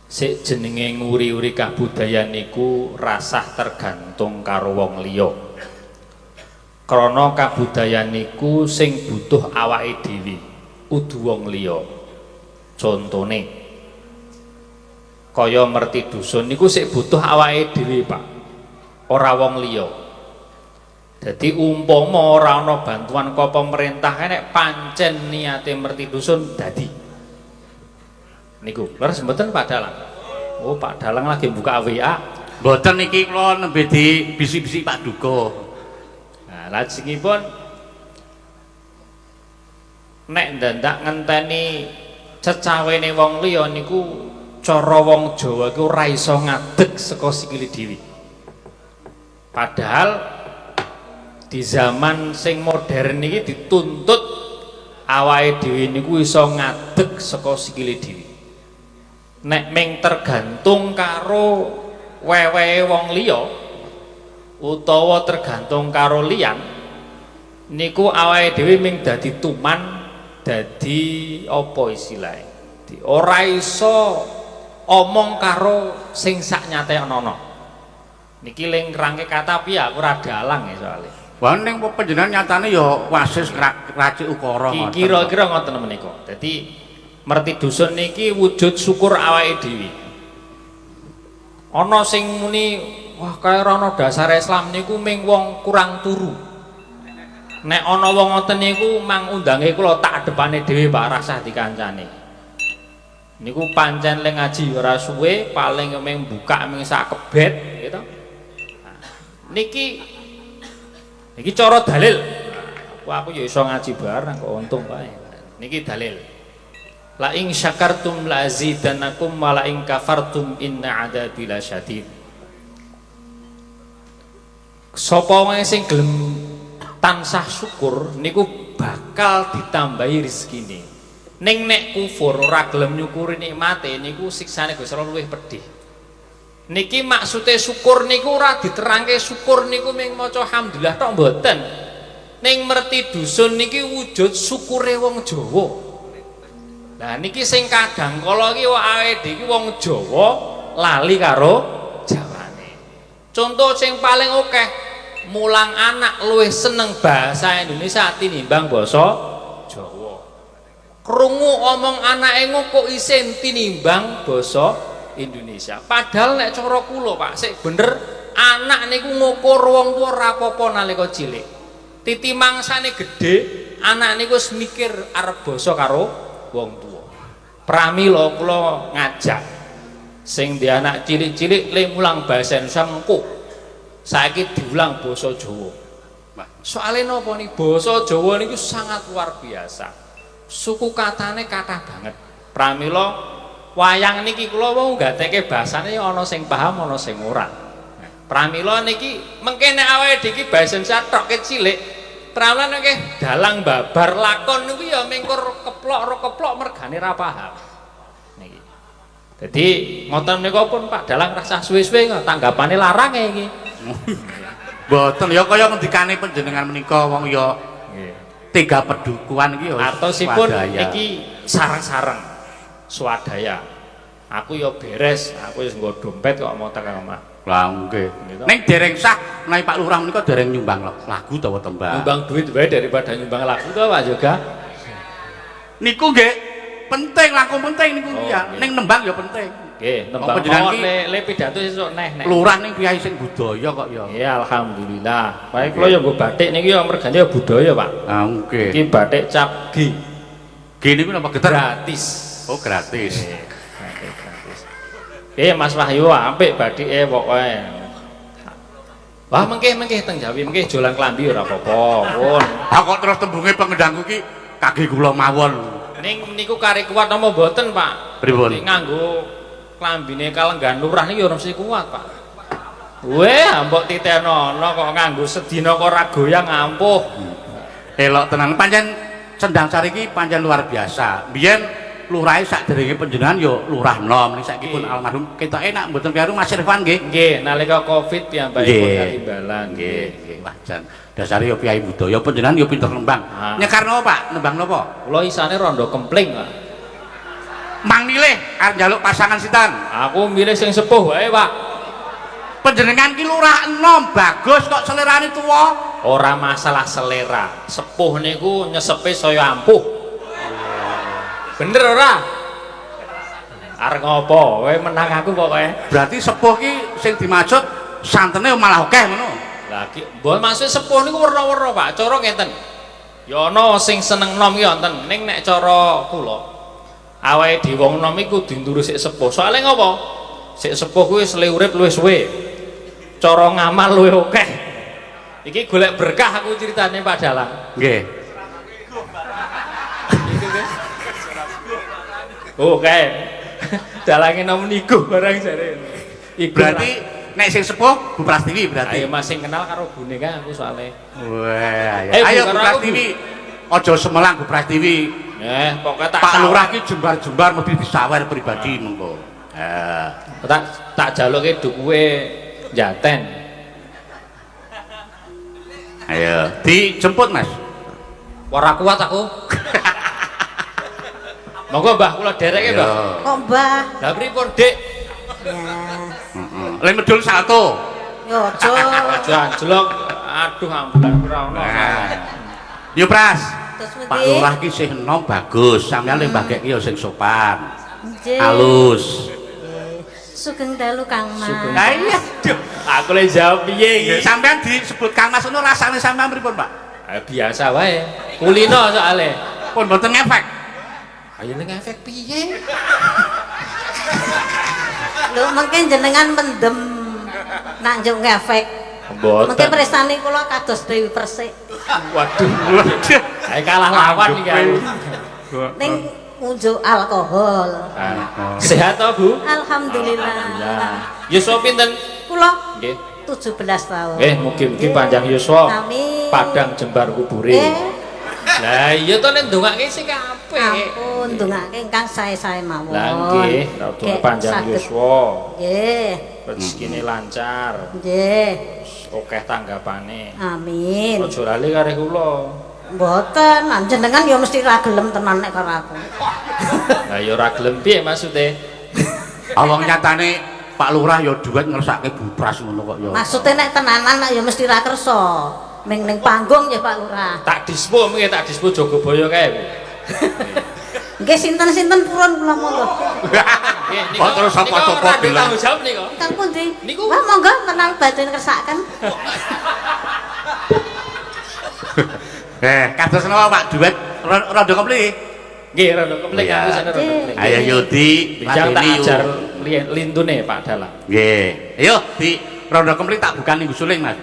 sik jenenge nguri-uri kabudayan niku rasah tergantung karo wong liya. Krana kabudayan niku sing butuh awake dhewe, kudu wong liya. Contone kaya merti dusun niku sik butuh awake dhewe, Pak. Ora wong liya. Dadi umpama ora ana bantuan ka pemerintah nek pancen niate merti dusun dadi. Niku, leres mboten Pak Dalang? Oh, Pak Dalang lagi buka WA. Mboten niki kula nembe di bisi-bisi Pak Duko. Nah, lajengipun nek ndandak ngenteni cecawene wong liya niku cara wong Jawa iku ora iso ngadeg saka sikile dhewe. Padahal di zaman sing modern iki dituntut awake dhewe niku iso ngadeg saka sikile dhewe. Nek ming tergantung karo wewehe wong liya utawa tergantung karo liyan niku awake dhewe ming dadi tuman, dadi apa istilahé? Ora iso omong karo sing sak nyatekno. Niki ling rangke kata piye aku ora dalang ya soalé. Wah ning panjenengan nyatane ya wasis racik ukara ngoten. Kira-kira ngoten menika. Dadi merti dusun niki wujud syukur awake dhewe. Ana sing muni wah kaya ora ana dasar Islam niku ming wong kurang turu. Nek ana wong ngoten niku mang undange kula tak depane dhewe Pak rasah dikancani. Niku pancen le ngaji ora suwe paling ming buka ming sak kebet gitu. Nah, niki cara dalil. Aku ya iso ngaji bareng kok untung wae. Niki dalil. La ing syakartum la azidannakum wa la ing kafartum inna adzabi lasyadid. Sapa wae sing gelem tansah syukur niku bakal ditambahi rezekine. Ning nek kufur ora gelem nyukuri nikmate niku siksane Gusti Allah luwih pedih. Niki maksude syukur niku ora diterangke syukur niku ming maca alhamdulillah tok mboten. Ning merti dusun niki wujud syukure wong Jawa. Nah niki sing kadang kala iki awake dhewe wong Jawa lali karo Jawane. Contoh sing paling akeh mulang anak luwih seneng bahasa Indonesia tinimbang basa Jawa. Krungu omong anake kok isin tinimbang basa Indonesia. Padahal nek cara kula Pak, sik bener anak niku ngukur wong tuwa ora apa-apa nalika cilik. Titi mangsane gedhe, anak niku wis mikir arep basa karo wong tuwa. Pramila kula ngajak sing di anak cilik-cilik le mulang bahasa Indonesia engko saiki diulang basa Jawa. Soale napa nih basa Jawa niku sangat luar biasa. Suku katane kathah banget. Pramila wayang niki kula wau gatekke basane ana sing paham ana sing ora. Pramila niki mengke nek awake dhewe iki bahasa Indonesia tok cilik, pramila niki dalang babar lakon niku ya mengkur keplok mergane ra paham. Niki. Dadi ngoten menika pun Pak dalang rasah suwe-suwe tanggapane larang iki. Mboten ya kaya ngendikane panjenengan menika wong ya tiga pedukuhan iki ya atosipun iki sareng-sareng swadaya. Aku ya beres, aku wis nggo dompet kok mau tekan omah. Lah nggih. Ning dereng sah menawi Pak Lurah menika dereng nyumbang lagu utawa tembang. Nyumbang duit wae daripada nyumbang lagu to Pak Yoga. Niku nggih penting, langkung penting niku ya. Ning nembang ya penting. Nggih, nembang kok le pidato sesuk neh. Lurah ning piyai sing budaya kok ya. Iya, alhamdulillah. Baik kula ya nggo batik niki ya mergane ya budaya, Pak. Ah nggih. Iki batik cap G. G niku napa geter? Gratis. Oh, gratis. Mas Wahyu apik batike pokoke. Wah, mengke teng Jawi, mengke jolan klambi ora apa-apa, pun. Ah kok terus tembunge pengendangku ki kaki kula mawon. Ning niku kari kuat apa mboten, Pak? Pripun? Nganggo klambine Kalenggan Lurah niki ora mesti kuat, Pak. Weh, mbok titenono kok nganggo sedina kok ora goyang ampuh. Elok tenan pancen Sendang Sari iki pancen luar biasa. Biyen lurahe sakderenge panjenengan ya Lurah Nom, niki saiki pun almarhum ketok enak mboten karo Mas Irfan nggih. Nggih, nalika Covid piyambakipun katimbalan nggih, nggih wajan. Dasare ya piyai budaya panjenengan ya pinter nembang. Nyekarno Pak, nembang napa? Kula isane rondo kempling, Pak. Mang milih arep njaluk pasangan sinten? Aku milih sing sepuh wae, Pak. Panjenengan ki Lurah Enom, bagus kok selerane tuwa. Ora masalah selera. Sepuh niku nyesepe saya ampuh. Bener ora? Arep ngopo? Kowe menang aku pokoke. Berarti sepuh ki sing dimaksud santene malah akeh ngono. Lah ki, mbok maksud sepuh niku werna-werna, Pak. Cara ngenten. Ya ana sing seneng nom ki wonten, ning nek cara kula awake dhewe wong nom iku dinduru sik sepuh. Soale ngopo? Sik sepuh kuwi sele urip luwih suwe. Cara ngamal luwih akeh. Iki golek berkah aku critane Pak Dalang. Nggih. Oke. Dalange nom niku barang jare. Berarti nek sing sepuh Bu Prastiwi berarti. Ayo Mas sing kenal karo bune kan aku soalé. Wah, ayo Bu Prastiwi. Aja semelang Bu Prastiwi. Pokoke tak Pak Lurah ki jembar-jembar mesti disawer pribadi mengko. Tak jaluke dukuwe Jaten. Ayo, dijemput Mas. Ora kuat aku. Monggo Mbah kula dereke Mbah. Kok Mbah? Lah pripun Dik? Ya. Heeh. Le medul salto. Yo aja. Aja anjlok. Aduh ambulan ora ono. Yo Pras. Terus Pak Lurah ki sing enom bagus, sampeyan le mbagek ki yo sing sopan. Nggih. Halus. Sugeng dalu Kang Mas. Lah iya, duh. Aku le jawab piye iki? Sampeyan disebut Kang Mas ngono rasane sampeyan pripun, Pak? Biasa wae. Kulino soalnya. Pun mboten ngefek. Ayo ning efek piye? Lho mungkin jenengan mendem nak njuk ngefek. Mboten. Mungkin prestani kula kados Dewi Persik. Waduh. Ayo kalah lawan iki aku. Ning ngunjuk alkohol. Sehat toh, Bu? Alhamdulillah. Ya. Yuswa pinten? Kula Nggih. 17 tahun. Mugi-mugi panjang yuswa. Amin. Padang jembar kubure. Lah iya to nek ndongake sik apik. Ampun, ndongake ingkang sae-sae mawon. Lah nggih, rada panjang yuswa. Nggih. Rezekine lancar. Nggih. Akeh tanggapane. Amin. Aja lali kare kula. Mboten, jenengan ya mesti ra gelem tenan nek karo aku. Lah ya ora gelem piye maksude? Awang nyatane Pak Lurah ya duit ngersake bupras ngono kok ya. Maksude nek tenanan nek ya mesti ra kersa. Ning panggung ya Pak Lurah. Tak dispo mengke tak dispo Jogobaya kae, Bu. Nggih sinten-sinten purun kula monggo. Nggih, Kok terus sapa-sapa bilang. tanggung jawab nika. Kang pundi? Niku. Wah monggo kenal badhe kersaken. Kados napa Pak duit rada kepli. Nggih, rada kemlek Iya. aku sana rada kemlek. Ayo Yudi, Bijang tak ladeni yuk. ajar lintune Pak Dalang. Nggih. Ayo di rada kepli tak bukan minggu suling, Mas.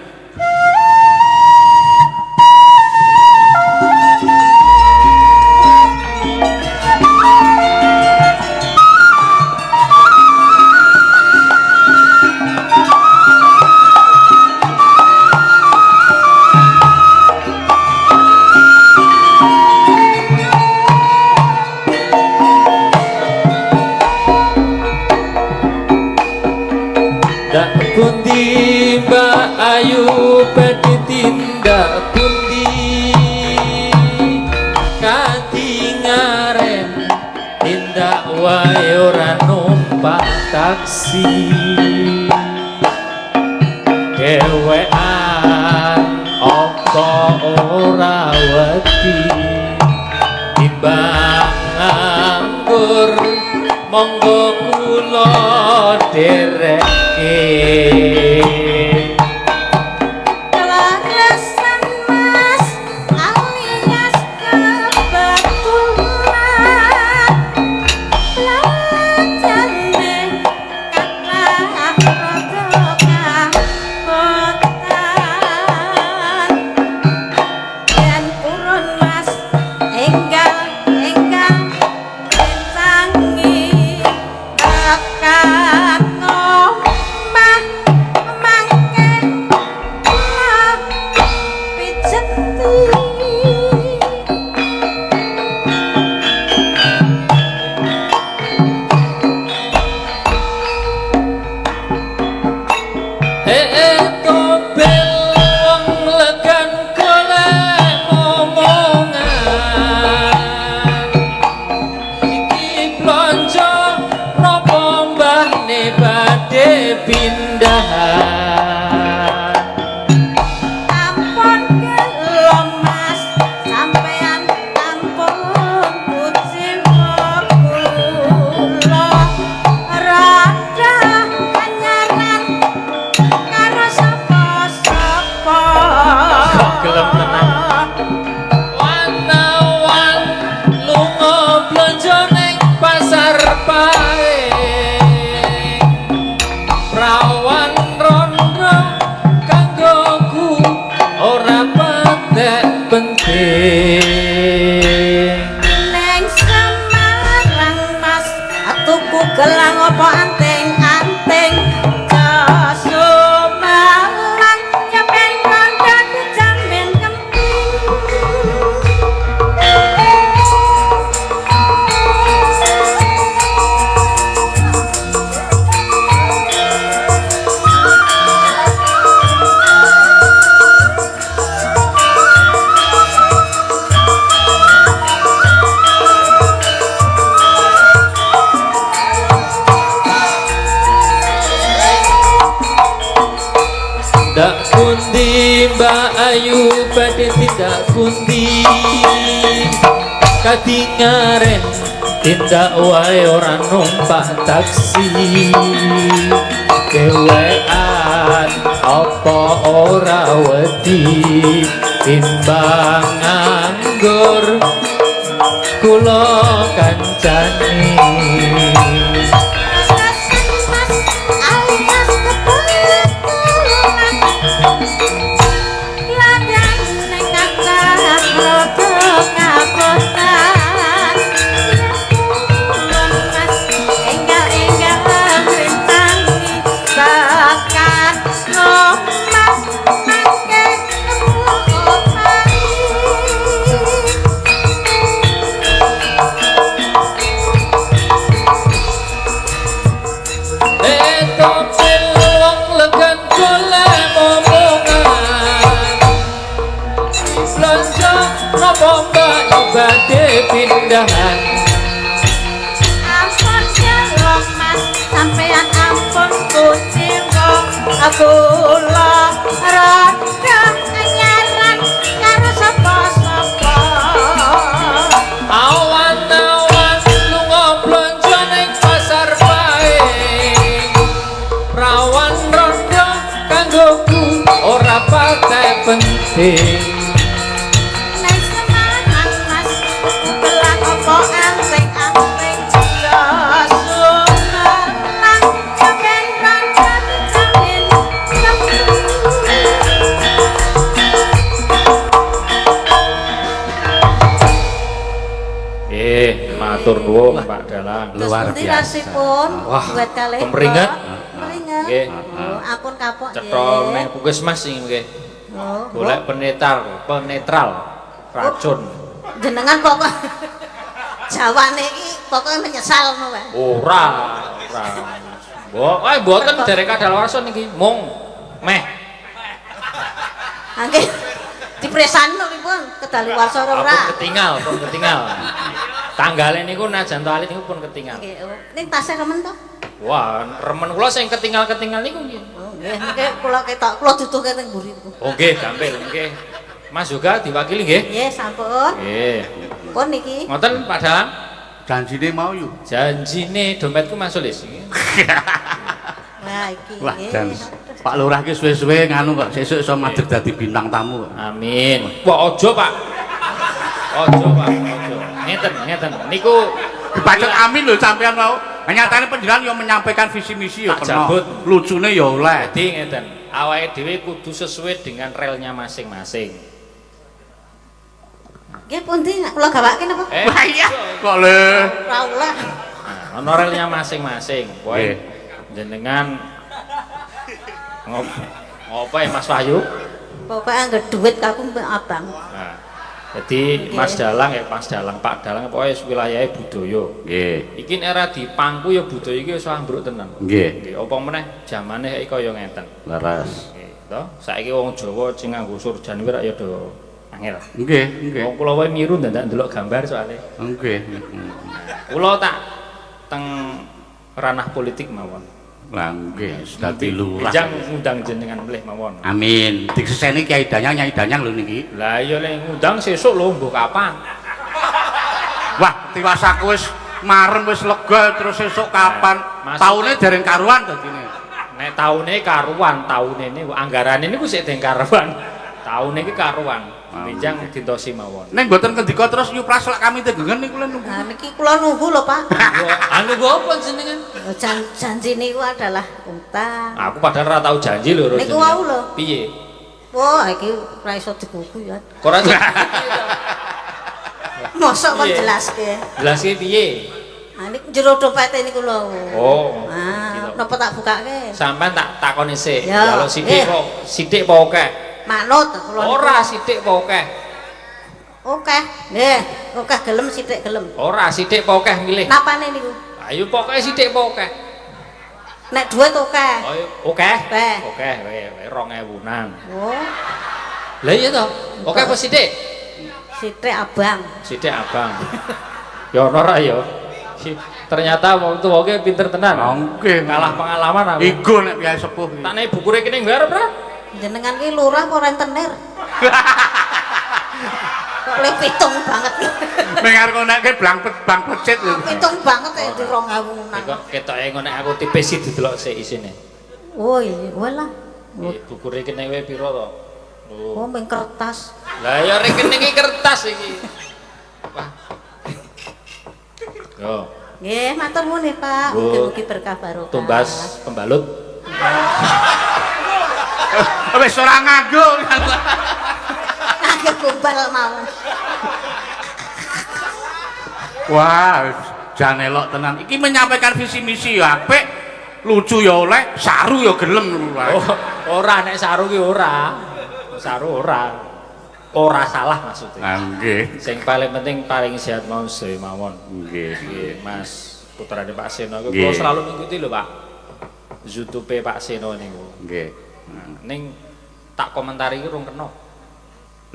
Dak pundi Mbak Ayu badhe tindak pundi kanthi ngaren tindak wae ora numpak taksi dewean apa ora wedi timbang nganggur monggo kula dereke Kelaresan Mas alias kebetulan Lajane kata rada kabotan Yen purun Mas enggal rencangi akan ngomah mangke kula pijeti tobel wong legan golek omongan iki blonjo napa mbahne badhe pindahan ampun gelo Mas sampean ampun kuciwa kula rada kanyaran karo sapa-sapa Kok gelem tenan? Wan-wan lunga blonjo ning pasar pae prawan rono ayu badhe tindak pundi kadingaren tindak wae ora numpak taksi kewean apa ora wedi timbang nganggur kula kancane pindahan Ampun jelok mas sampean ampun kucing aku lo roda nyaran karo sapa-sapa awan-awan lunga blonjo ning pasar bae rawan rondo kanggoku ora patek penting nek semangat mas belang apa anteng-anteng sumelang sampean roda jamin matur nuwun Pak Dalang Luar biasa. Wah, buat kalih pemeringat? pemeringat Nggih. ampun kapok cetha ning puskesmas sing nggih oh, golek penetral racun jenengan pokok Jawane iki pokoknya menyesal ngono wae. ora mbok mboten derek kadaluwarsa niki mung meh Nggih. Dipresani pripun kedaluwarsa ora? pun ketinggal tanggale niku najan to alit niku pun ketinggal Nggih. Ning tasih remen to? wah remen kula sing ketinggal-ketinggal niku nggih Oh nggih, niki kula ketok kula duduhke teng mburi niku. oh nggih gampil nggih Mas juga diwakili nggih Nggih, sampun. nggih Pun niki. ngoten Pak Dalang Janjine mau yuk. janjine dompetku masulis Wah, iki. Wah, nggih. jan Pak Lurah ki suwe-suwe nganu kok sesuk iso madeg dadi bintang tamu kok. amin wah ojo Pak ojo ngeten niku Dipacet amin lho sampean mau. Nyatane panjenengan yo menyampaikan visi misi yo Tak kena. jabut. Lucune yo oleh. jadi ngeten awake dhewe kudu sesuai dengan relnya masing-masing Nggih pundi nek kula gawake napa? Wah iya, kok le. Ora ulah. nah, ono relnya masing-masing pokoke Nggih. jenengan ngopo ya Mas Wahyu Pokoke angger dhuwit kaku mbek abang. nah, jadi Mas Dalang ya Mas Dalang Pak Dalang pokoknya wilayahnya budaya Nggih. iki era dipangku ya budaya iki wis ambruk tenan Nggih. nggih apa meneh jamane saiki kaya ngenten Leres. nggih to saiki wong Jawa sing nganggo surjan kuwi rak ya do angel Nggih, nggih. wong kula wae miru ndak ndelok gambar soalnya Nggih. kula tak teng ranah politik mawon Lah nggih, dadi lurah. Ijang ngundang jenengan mleh mawon Amin. Dikseseni Kyai Danyang, Nyai Danyang lho niki. lah iya nek ngundang sesuk lho mbok kapan Wah, tiwasaku wis marem wis lega terus esuk kapan? Maksudnya- Taune dereng karuan dadine. nek taune karuan taune niku anggarane niku sik deng karuan taune iki karuan Ijang dintosi mawon Nek mboten kendika terus nyupras lak kami tegengen niku lho nunggu. Nah niki kula nunggu lho, Pak. anu go apa jenengan Janji niku adalah utang. aku padahal ora tau janji lho Niku wau lho. piye Wah, iki ora iso digugu ya. ora Mosok kon Piye? jelaske. jelaske piye Nah niku jero dompete niku lho. oh Ah, napa tak bukake? sampean tak takoni sik Ya. kalau sithik apa akeh Manut kula niku. ora sithik apa akeh Oke. Nggih, oke gelem sithik gelem. ora sithik apa akeh milih Napane niku? ayo pokoke sithik apa akeh Nek dhuwit oke. oh akeh Akeh. akeh wae 2000-an Oh, lah iya to akeh apa sithik sithik abang. sithik abang ya ono ora ya ternyata wong tuwa ki pinter tenan Nggih, ngalah pengalaman aku Igo nek piye sepuh. tak nek bukure kene nggarep ra Jenengan ki lurah apa rentenir? Kok le pitung banget. Mengar kok nek blang pecit lho. Pitung banget ya di 2000 nang. Kok ketoke ngono aku tipis sih didelok sik isine. Oh iya, walah. Buku rekening wae piro to? Oh, ming kertas. Lah ya rekening iki kertas iki. Wah. Yo, Nggih, matur nuwun nggih, Pak. Bu. Mugi-mugi berkah barokah. tumbas pembalut. Wis ora nganggo. Kagek kumpal mawon. Wah, jan elok tenan. Iki menyampaikan visi misi ya apik, lucu ya oleh, saru ya gelem. Oh, ora nek saru ki ora. Saru ora. Ora salah maksudnya. Nah, nggih. Sing paling penting paling sehat mawon sedaya mawon. Nggih. Nggih, Mas putrane Pak Seno iku Nggih. kula selalu mengikuti lho, Pak. YouTube Pak Seno niku. Nggih. Ning tak komentari iki rung kena.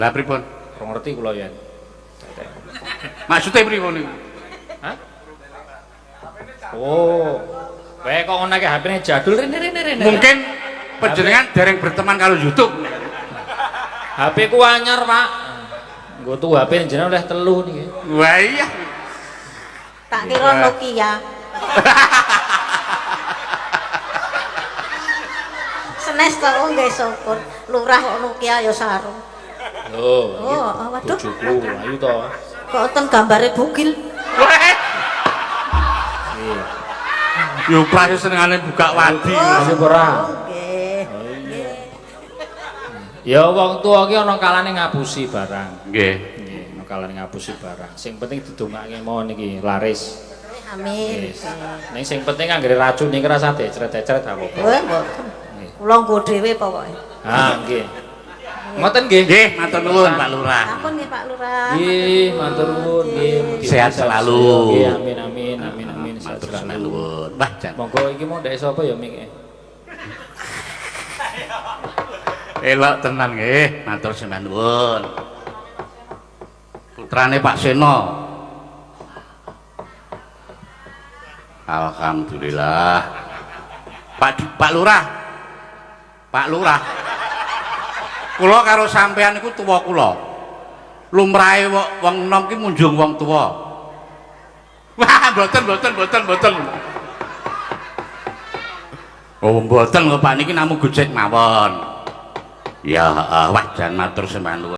Lah pripun? Rung ngerti kula yen. Maksude pripun niku? Hah? Oh. Wae kok ngono iki HP-ne jadul rene. Mungkin panjenengan dereng berteman karo YouTube. HP ku anyar, Pak. Nggo tuh HP jenengan oleh 3 niki. Wah iya. Tak kira Nokia. Senes to nggih syukur. Lurah kok Nokia ya sarung. Loh, Oh, waduh. bojoku ayu to. Kok ten gambare bugil. Wah. Nggih. Yo prase senengane buka wadi. Masih ora. Nggih. Ya wong tuwa ki ana kalane ngapusi barang. Nggih. Nggih, ana kalane ngapusi barang. Sing penting didongake mawon iki laris. Amin. Yes. Ning sing penting anggere racun iki rasa decret-decret apa-apa. Wah, mboten. Nggih. Kula nggo dhewe pokoke. Ah, nggih. Ngoten nggih. Nggih, matur nuwun Pak Lurah. Ampun nggih Pak Lurah. Nggih, matur nuwun nggih. Mugi Sehat sehat selalu. Nggih, amin. Sehat Matur selalu. nuwun. Wah, jan. Monggo iki mau ndek sapa ya mik. Elok tenan nggih, matur sembah nuwun. Putrane Pak Seno. Alhamdulillah. Pak Lurah. Pak Lurah. Kula karo sampean iku tuwa kula. Lumrahe wong enom ki munjung wong tuwa. Wah, mboten. Oh, mboten kok Pak niki namung gojek mawon. Ya, wah jan matur sembah nuwun.